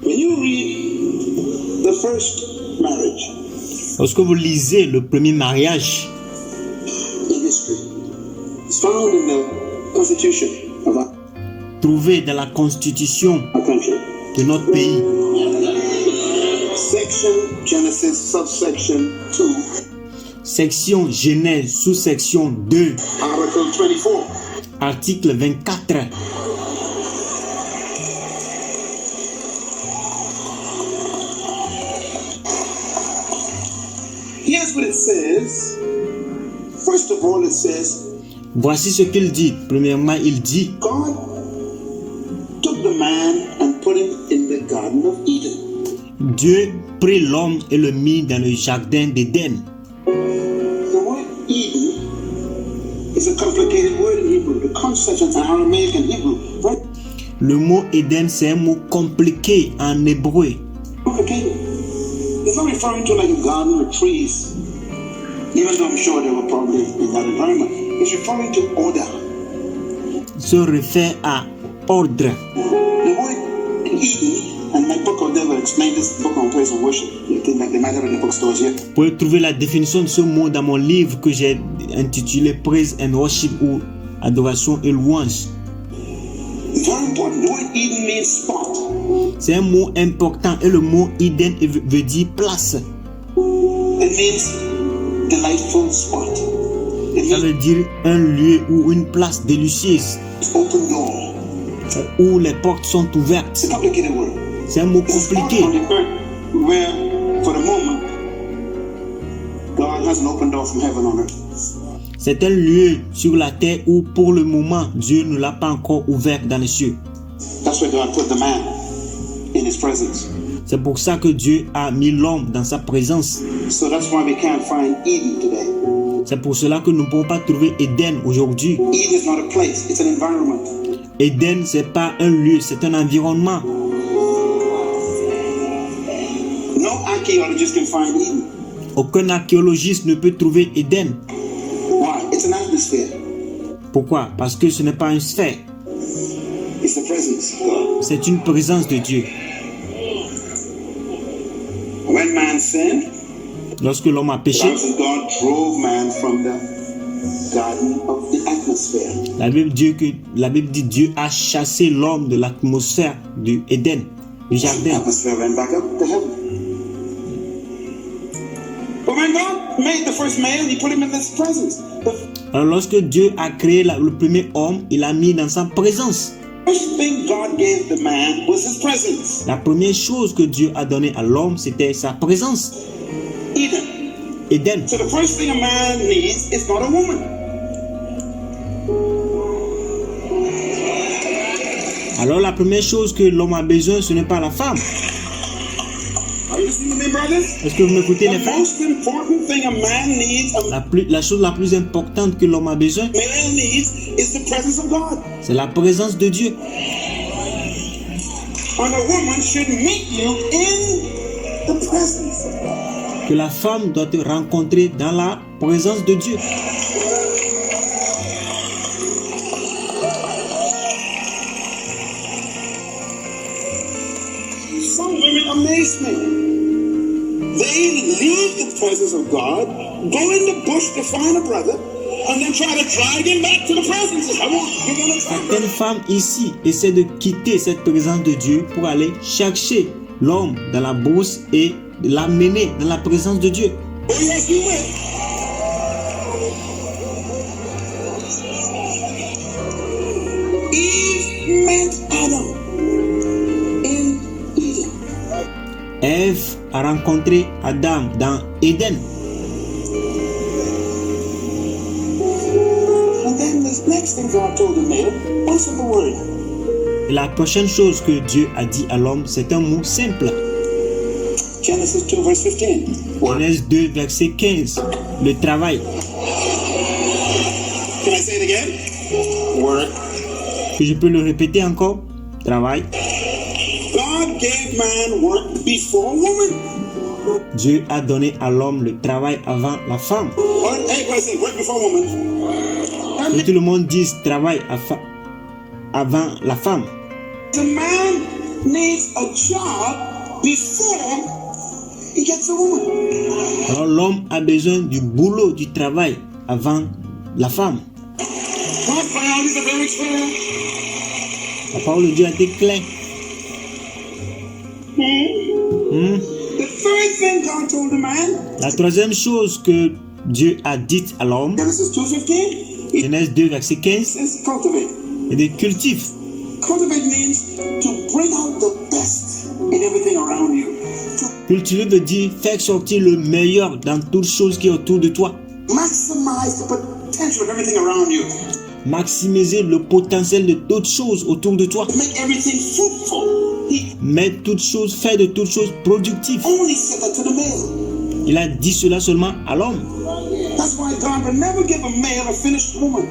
When you read the first marriage, lorsque vous lisez le premier mariage in history, it's found in the Constitution of our trouvé dans la constitution country. de notre pays, Section Genesis, subsection 2, section Genèse, sous-section 2, Article 24. article 24. Here's what it says. First of all, it says, Voici ce qu'il dit. Premièrement, il dit, God took the man and put him in the Garden of Eden. Dieu prit l'homme et le mit dans le jardin d'Éden. The word Eden is a complicated word in Hebrew. The concept in Aramaic and Hebrew, right? Le mot Éden, c'est un mot compliqué en hébreu. Complicated. It's not referring to like a garden with trees, even though I'm sure they were probably in that environment. It's referring to order. Se réfère à ordre. The word Eden, and my book of will explain this book on praise and worship. You think like they might have in the bookstores here. Vous pouvez trouver la définition de ce mot dans mon livre que j'ai intitulé Praise and Worship ou Adoration et Louange. It's very important. The word Eden means spot. C'est un mot important et le mot Eden veut dire place. It means delightful spot. It Ça means veut dire un lieu ou une place délicieuse open door. où les portes sont It's ouvertes. a complicated word. C'est un mot It's a spot compliqué. on the earth where, for the moment, God has an open door from heaven on earth. C'est un lieu sur la terre où pour le moment Dieu ne l'a pas encore ouvert dans les cieux. That's where God put the man in his presence. C'est pour ça que Dieu a mis l'homme dans sa présence. So that's why we can't find Eden today. C'est pour cela que nous ne pouvons pas trouver Éden aujourd'hui. Eden is not a place, it's an environment. Éden, c'est pas un lieu, c'est un environnement. No archaeologist can find Eden. Aucun archéologiste ne peut trouver Éden. Why? It's an atmosphere. Pourquoi? Parce que ce n'est pas une sphère, It's the presence of God. c'est une présence de Dieu. When man sinned, Lorsque l'homme a the péché, Bible says God drove man from the garden of the atmosphere. la Bible dit Dieu a chassé l'homme de l'atmosphère de Éden, du The jardin. atmosphere ran back up to heaven. But when God made the first man, he put him in this presence. The Alors lorsque Dieu a créé le premier homme, il l'a mis dans sa présence. first thing God gave the man was his presence. La première chose que Dieu a donnée à l'homme, c'était sa présence. Eden. Éden. So the first thing a man needs is not a woman. Alors la première chose que l'homme a besoin, ce n'est pas la femme. Are you listening to me, brothers? Est-ce que vous m'écoutez, les The femmes? most important thing a man needs, a La chose la plus importante que l'homme a besoin, man needs, is the presence of God. c'est la présence de Dieu. And a woman should meet you in the presence of God. Que la femme doit te rencontrer dans la présence de Dieu. Some women amaze me. They leave the presence of God, go in the bush to find a brother, and then try to drag him back to the presence. I want you want to find Certaines femmes ici essaient de quitter cette présence de Dieu pour aller chercher l'homme dans la brousse et de l'amener dans la présence de Dieu. Oh yes, you will. Eve met Adam in Eden. Ève a rencontré Adam dans Éden. And then this next thing God told the male, one simple word. Et la prochaine chose que Dieu a dit à l'homme, c'est un mot simple. Genesis 2 verse 15. Genèse 2, verset 15. Le travail. Can I say it again? Work. Que je peux le répéter encore? Travail. God gave man work before woman. Dieu a donné à l'homme le travail avant la femme. Everybody say work before woman. Que tout le monde dise travail avant la femme. The man needs a job before he gets a woman. Alors l'homme a besoin du boulot, du travail avant la femme. God's priorities are very clear. La parole de Dieu a été claire. The third thing God told the man, La troisième chose que Dieu a dite à l'homme, Genesis 2:15, he Genèse 2, verset 15, says cultivate. est de cultive. Cultivate means to bring out the best in everything around you. To Cultiver veut dire faire sortir le meilleur dans toutes choses qui est autour de toi. maximize the potential of everything around you. Maximiser le potentiel de toutes choses autour de toi. To make everything fruitful. He Mettre toutes choses, faire de toutes choses productives. only said that to the male. Il a dit cela seulement à l'homme. That's why God will never give a male a finished woman.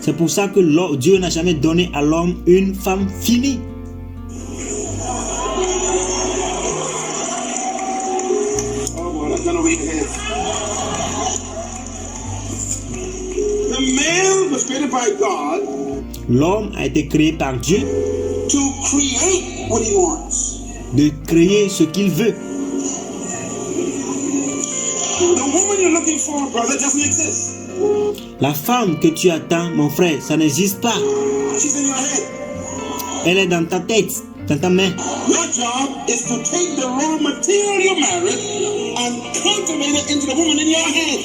C'est pour ça que Dieu n'a jamais donné à l'homme une femme finie. Oh boy, that's gonna read ahead. The male was created by God L'homme a été créé par Dieu to create what he wants. de créer ce qu'il veut. The woman you're looking for, brother, doesn't exist. La femme que tu attends, mon frère, ça n'existe pas. She's in your head. Elle est dans ta tête, dans ta main. Your job is to take the raw material you married and cultivate it into the woman in your head.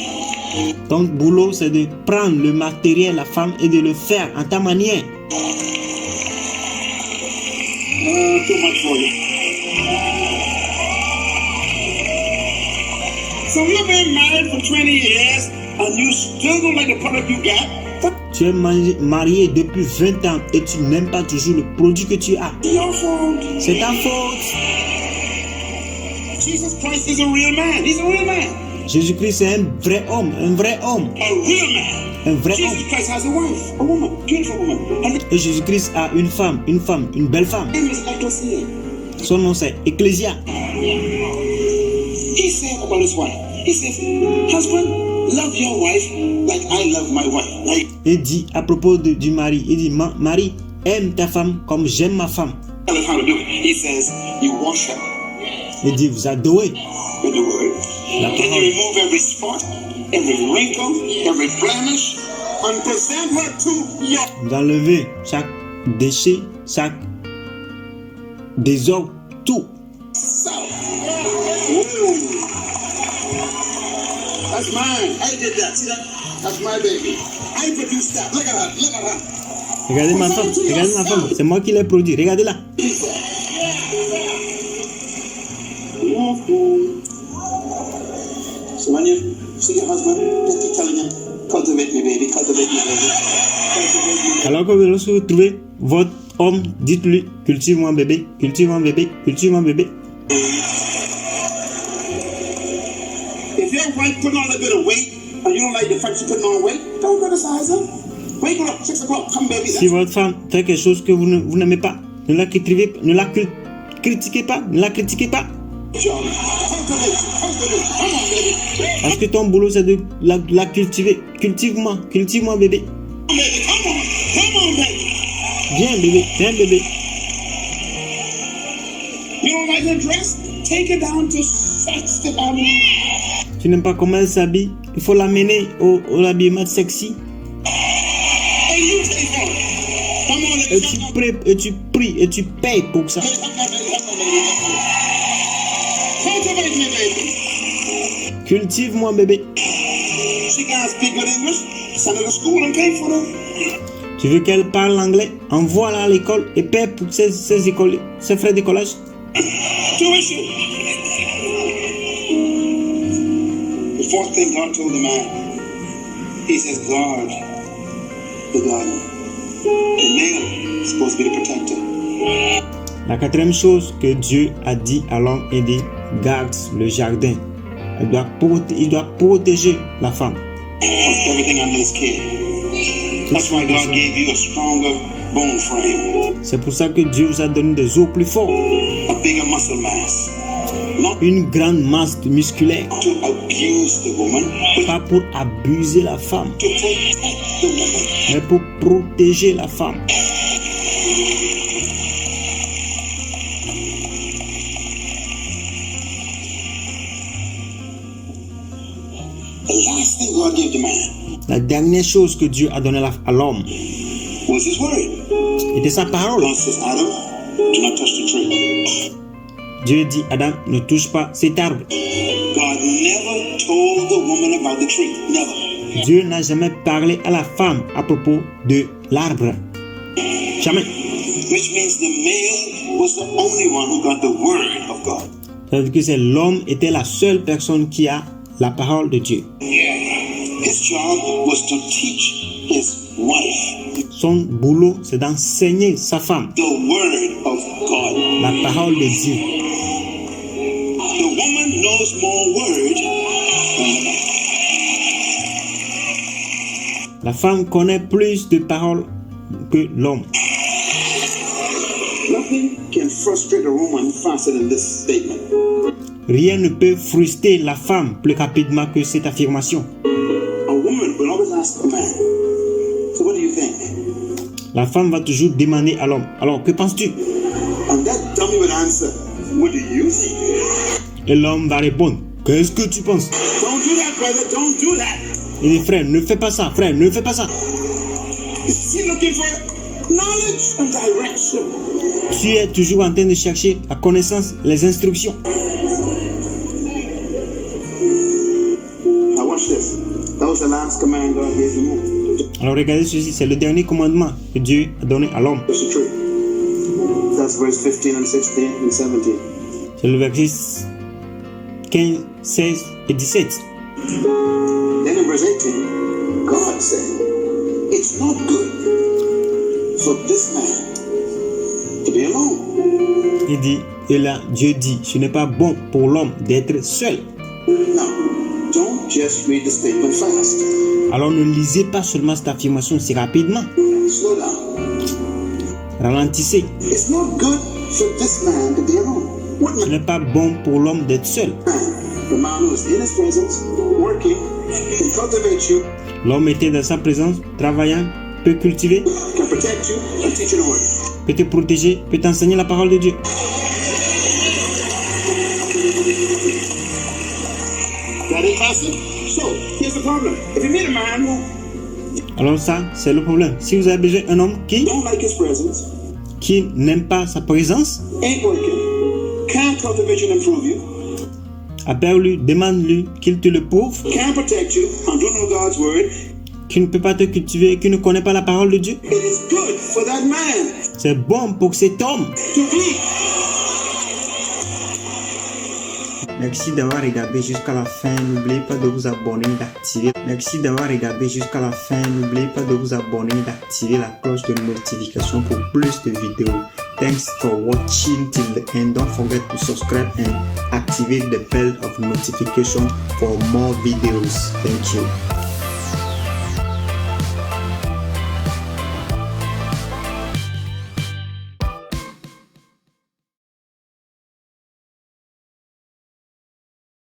Ton boulot, c'est de prendre le matériel, la femme, et de le faire en ta manière. Too much for you. So you've been married for 20 years and you still don't like the product you got? Tu es marié depuis 20 ans et tu n'aimes pas toujours le produit que tu as. Your fault. C'est ta faute. Jesus Christ is a real man. He's a real man. Jésus-Christ est un vrai homme, un vrai homme, A real man. un vrai Jesus homme. Christ has a wife, a woman, beautiful woman. And Et Jésus-Christ a une femme, une belle femme. his name is Ecclesia. Son nom c'est Ecclésia. He said about his wife, he says, husband, love your wife like I love my wife. Like, Il dit à propos du mari, il dit, Marie, aime ta femme comme j'aime ma femme. tell us how to do it. He says, you wash her Il dit, vous adorez with the word. la And you parole. remove every spot, every wrinkle, every blemish, and present her to your Vous enlevez chaque déchet, chaque désordre, tout. self. Ooh. That's mine. I did that. See that? That's my baby. I produced that. Look at her. Look at her. Regardez ma femme, c'est moi qui l'ai produit, regardez-la. So when you see your husband, just keep telling him, cultivate me, baby, cultivate me, baby. Cultivate me. Alors que lorsque vous trouvez votre homme, dites-lui, cultive-moi bébé, cultive-moi bébé, cultive-moi bébé. If your wife putting on a bit of weight and you don't like the fact she's putting on weight, don't criticize her. Wake her up 6 o'clock, come baby. Si votre femme fait quelque chose que vous n'aimez pas, ne la critiquez pas, ne la critiquez pas. That's your job. Cultivate, cultivate. Come on, baby. Parce que ton boulot c'est de la cultiver. Cultive-moi bébé. Come on, baby. Come on, baby. Viens bébé. You don't like her dress? Take her down to Saks Avenue. Tu n'aimes pas comment elle s'habille, il faut l'amener au habillement sexy. And you take her. Come on, Et let's tu pries et tu payes pour ça. cultivate me, baby. Cultive-moi bébé. She can't speak good English. Send her to school and pay for them. Tu veux qu'elle parle anglais? Envoie-la à l'école et paie pour ses frais d'écolage. Tuition. The fourth thing God told the man, he says, guard the garden. The male is supposed to be the protector. La quatrième chose que Dieu a dit à l'homme, il dit, garde le jardin. Il doit protéger la femme. Puts everything under his care. That's why God gave you a stronger bone frame, C'est pour ça que Dieu vous a donné des os plus forts, a bigger muscle mass. Not une grande masse musculaire, to abuse the woman, but pas pour abuser la femme, to protect the woman. mais pour protéger la femme. God gave to man La dernière chose que Dieu a donnée à l'homme was his word. était sa parole. God says, Adam, do not touch the tree. Dieu dit, Adam, ne touche pas cet arbre. God never told the woman about the tree. Never. Dieu n'a jamais parlé à la femme à propos de l'arbre. Jamais. Which means the male was the only one who got the word of God. Ça veut dire que c'est l'homme était la seule personne qui a la parole de Dieu. His job was to teach his wife Son boulot, c'est d'enseigner sa femme the word of God. la parole de Dieu. The woman knows more word than the man. La femme connaît plus de paroles que l'homme. Nothing can frustrate a woman faster than this statement. Rien ne peut frustrer la femme plus rapidement que cette affirmation. A woman will always ask a man, so what do you think? La femme va toujours demander à l'homme, alors que penses-tu? And that dummy would answer, what do you think? Et l'homme va répondre, qu'est-ce que tu penses? Don't do that, brother, don't do that. Il dit, frère, ne fais pas ça, frère, ne fais pas ça. Is he looking for knowledge and direction? Tu es toujours en train de chercher la connaissance, les instructions. Now watch this. That was the last command God gave to Moses. Alors regardez ceci, c'est le dernier commandement que Dieu a donné à l'homme. That's the truth. That's verse 15 and 16 and 17. C'est le verset 15, 16 et 17. Then in verse 18, God said, it's not good for this man to be alone. Il dit, et là, Dieu dit, ce n'est pas bon pour l'homme d'être seul. Now, don't just read the statement fast. Alors ne lisez pas seulement cette affirmation si rapidement. Slow down. Ralentissez. It's not good for this man to be alone. What Ce man? n'est pas bon pour l'homme d'être seul. The man who is in his presence, working, can cultivate you, L'homme était dans sa présence, travaillant, peut cultiver, can protect you, and teach you the word. peut te protéger, peut t'enseigner la parole de Dieu. That is passive. So, here's the problem. If you meet a man who Alors ça, c'est le problème. Si vous avez besoin d'un homme don't like his presence, qui n'aime pas sa présence, ain't working, can't cultivate you and improve you, appelle-lui, demande-lui qu'il te le prouve, can't protect you, and don't know God's word, qui ne peut pas te cultiver, qui ne connaît pas la parole de Dieu, it is good for that man c'est bon pour cet homme. to be. Merci d'avoir regardé jusqu'à la fin. N'oubliez pas de vous abonner, d'activer. Merci d'avoir regardé jusqu'à la fin. N'oubliez pas de vous abonner, d'activer la cloche de notification pour plus de vidéos. Thanks for watching till the end. Don't forget to subscribe and activate the bell of notification for more videos. Thank you.